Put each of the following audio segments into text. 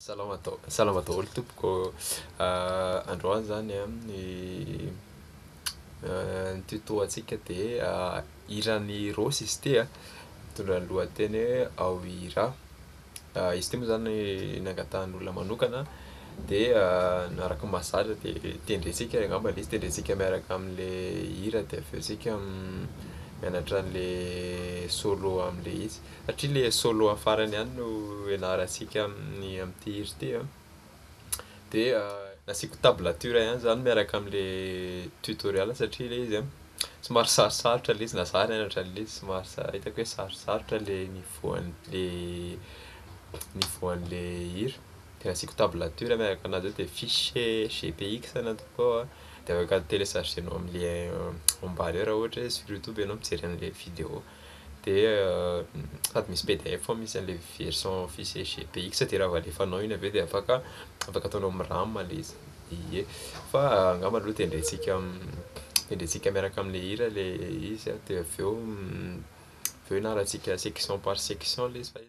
Salamatao olo tompoko, androany zany ny tuto-antsika de hiran'ny Rosy izy ty mitondra ny lohateny hoe Ao hira. Izy ty moa zany nangatan'olona manokana de naraky masazy de tendrensika angamba le izy tendrensika miaraka am'le hira de aveo sika mianatra an'le solo am'le izy satria le solo afarany ihany no ianarantsika am'ty hira ty de nasiako tablature ihany zany miaraka am'le tutoriel satria le izy somary sarosarotra le izy na za nianatra an'le izy somary hitako hoe sarosarotra le nivoan'le hira de nasiako tablature miaraka anazy eo de fichier GPX nataoko ao de afaka téléchargenao am'le ambany ao raha ohatra hoe sur YouTube ianao mijery an'le vidéo de sady misy PDF foa misy an'le version fichier GPX de raha alefanao iny aveo de afaka ataonao amin'ny RAM le izy. Ie, fa angamba aloha tendrensika miaraka am'le hira le izy de aveo ianarantsika section par section le izy.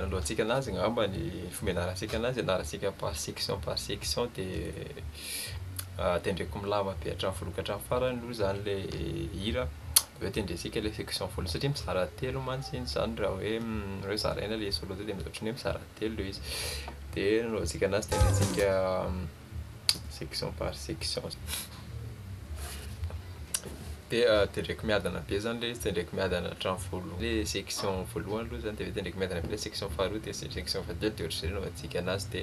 Nandroantsika anazy angamba ny fomba ianarantsika anazy ianarantsika par section de tendreko milama be hatramin'ny foloka hatramin'ny farany aloha zany le hira aveo tendrensika le section voalohany satria mizara telo mantsy iny zany raha hoe zaraina le solo de ohatran'ny hoe mizara telo le izy de nandroantsika anazy tendrensika section par section de tendreko miadana be zany le izy tendreko miadana hatramin'ny le section voalohany aloha zany de tendreko miadana be le section faharoa de section fahatelo de ohatr'izay nanaovantsika anazy de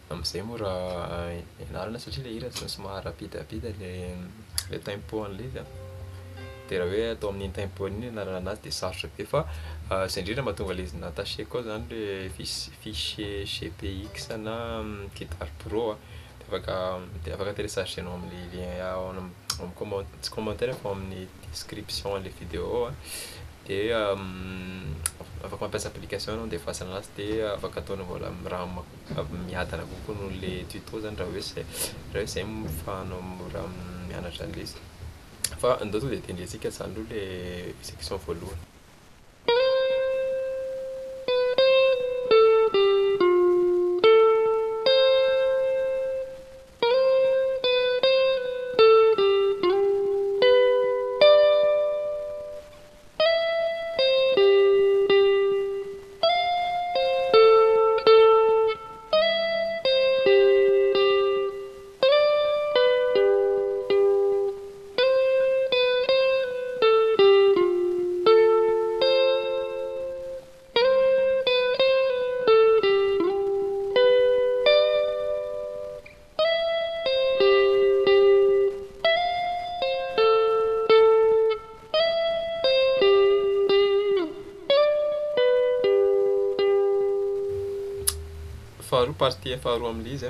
am'izay moa raha ianarana satria le hira somary rapidapida le tempo an'le izy de raha hoe atao amin'iny tempo iny ianarana anazy de sarotra be fa zay indrindra mahatonga le izy nattaché koa zany le fichier GPX na Guitar Pro de afaka téléchargenao am'le lien amin'ny commentaire fa amin'ny description le vidéo de afaka mampiasa application anao de efasana anazy de afaka ataonao mbola raha miadana kokoa noho le tuto zany raha hoe zay fahanao mora mianatra an'le izy fa andao tonga de tendrensika zany aloha le section voalohany. Faharoa partie faharoa am'le izy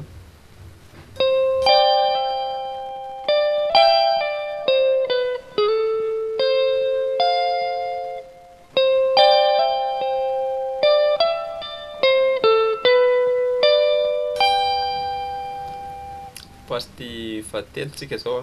partie fahatelo tsika zao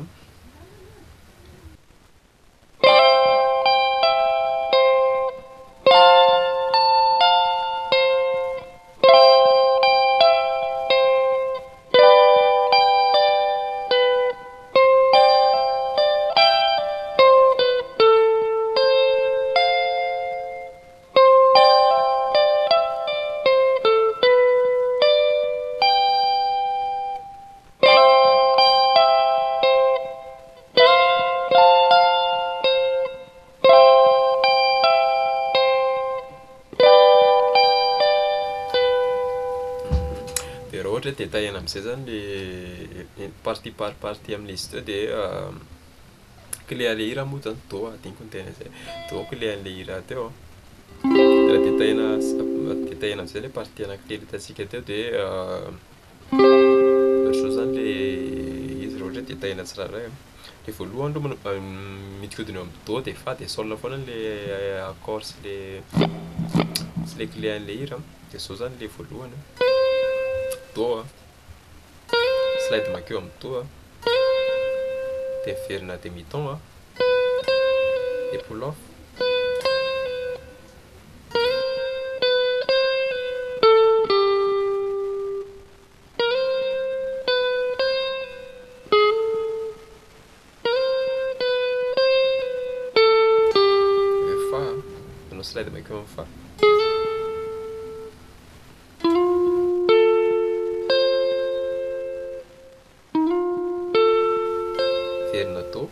dia raha ohatra hoe détaillena amin'izay zany le partie par partie amin'izy izy teo dia clé an'le hira moa zany do adigniko ny tena zay do clé an'le hira teo raha détaillena amin'izay le partie anankitelo hitantsika teo dia ohatran'izao zany le izy raha ohatra hoe détaillena tsirairay le voalohany aloha mitikodina eo amin'ny do dia fa dia sol foana le accord sy le clé an'le hira dia zao zany le voalohany do slide makeo amin'ny do dia verina demi-ton et pull off slide makeo amin'ny fa verina do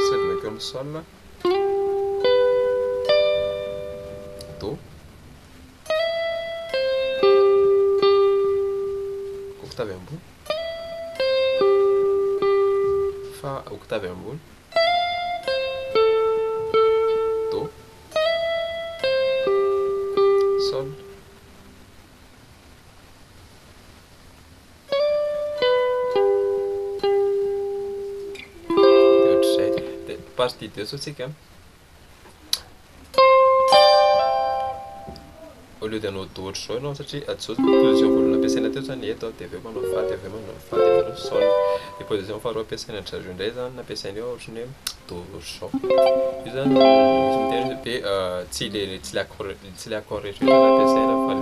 slide makeo amin'ny sol do octave ambony fa octave ambony do sol partie 2 zao tsika au lieu de hanao do ohatr'izao ianao satria zao position voalohany ampiasaina teo zany eto dia aveo manao fa dia aveo manao fa dia manao sol dia position faharoa ampiasaina zareo indray zany nampiasainy eo ohatrany hoe do ohatr'izao io zany misy miteny hoe tsy le accord rehetra zany ampiasaina fa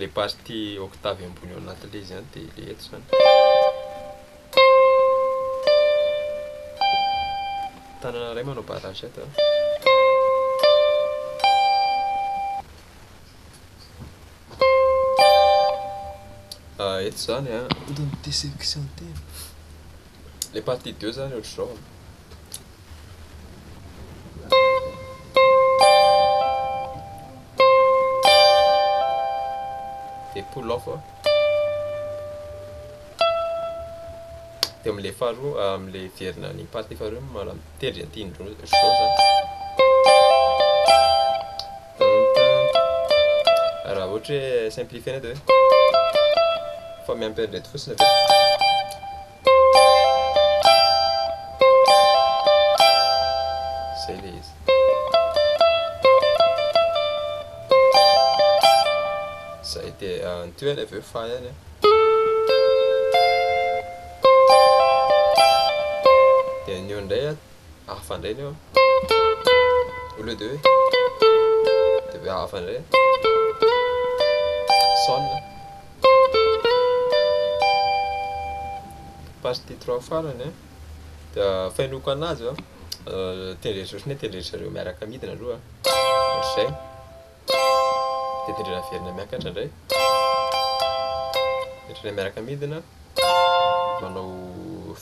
le partie octave ambony ao anatin'le izy zany dia le eto zany tanana ray manao barrage eto eto zany de section tena le partie 2 zany ohatr'izao dia pull off dia amin'le faharoa amin'le verina ny partie faharoa mana mitendry antinydreo zao zany raha ohatra hoe simplifiena dia fa miampy andreto fotsiny aveo zay le izy zay dia niteo any aveo fa ihany dia nio indray hafa indray nio au lieu de hoe dia aveo hafa indray sol partie 3 farany dia fainoko anazy tendretsy ohatrany hoe tendretsareo miaraka midina aloha ohatr'izay dia tendrena verina miakatra indray tendrena miaraka midina manao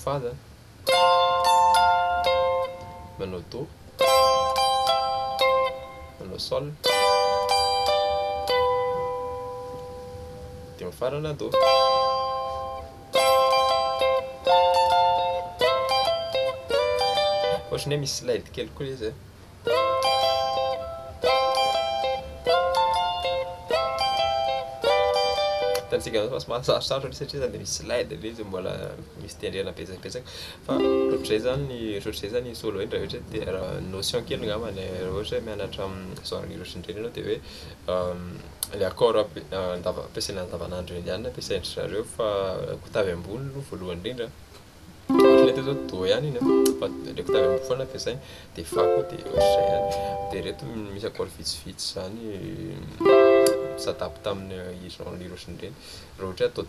fa zany manao do manao sol dia mifarana do ohatrany hoe misy slide kely koa izy tanisika mahasarosarotra satria zany dia misy slide le izy mbola misy tendrena betsakabetsaka fa ohatr'izay zany ny solo raha ohatra dia raha notion kely angambany raha ohatra hoe mianatra zao anirotrindreny ianao dia hoe le accord ampiasaina andavanandro eny ihany ampiasaindry zareo fa octave ambony no voalohany indrindra ohatrany teo zao do ihany iny fa le octave ambony foana ampiasaina dia fa koa dia ohatr'izay ihany dia reto misy accord vitsivitsy zany s'adapte amin'ny irotrin'ireny raha ohatra hoe atao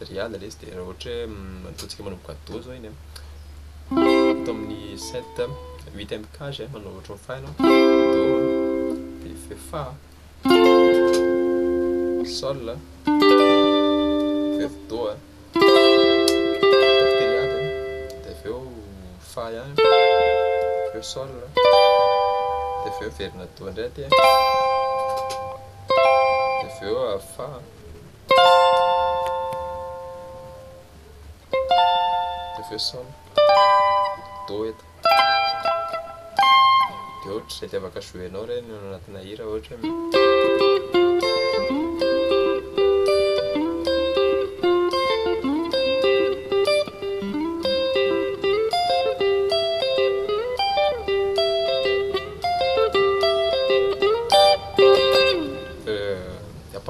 triade le izy dia raha ohatra hoe ataontsika manomboka do zao iny atao amin'ny 7 8e cage manao ohatran'ny fa ianao do dia fe fa sol fe do triade dia aveo fa ihany feo sol dia aveo verina do indray aty fa de aveo som do eto de ohatra zay tiavaka jouenao reny anatina hira ohatra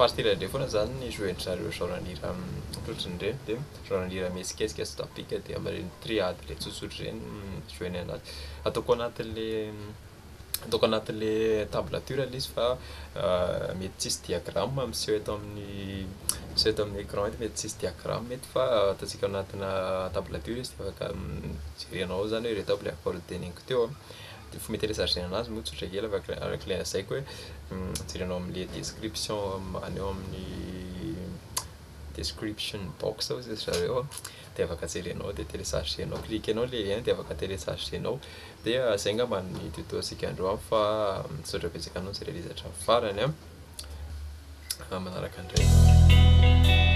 partir foana zany ny jouendry zareo genren'hira ohatrany reny de genren'hira miesikesika sy tapika de amareny triady le tsotsotry reny joueny anazy ataoko anatin'le tablature izy fa mety tsisy diagramme miseho eto amin'ny écran eto mety tsisy diagramme mety fa ataontsika anatina tablature izy de afaka jerenao zany hoe reto aby le accord teneniko teo de fomba télécharger anazy moa tsotra kely araka le zaiko hoe jerenao am'le description ambany eo amin'ny description box ozy zareo de afaka jerenao de téléchargenao cliquenao le lien de afaka téléchargenao de zay angamba ny tuto asika androany fa misaotra betsaka anao zay realizatra farany manaraka andray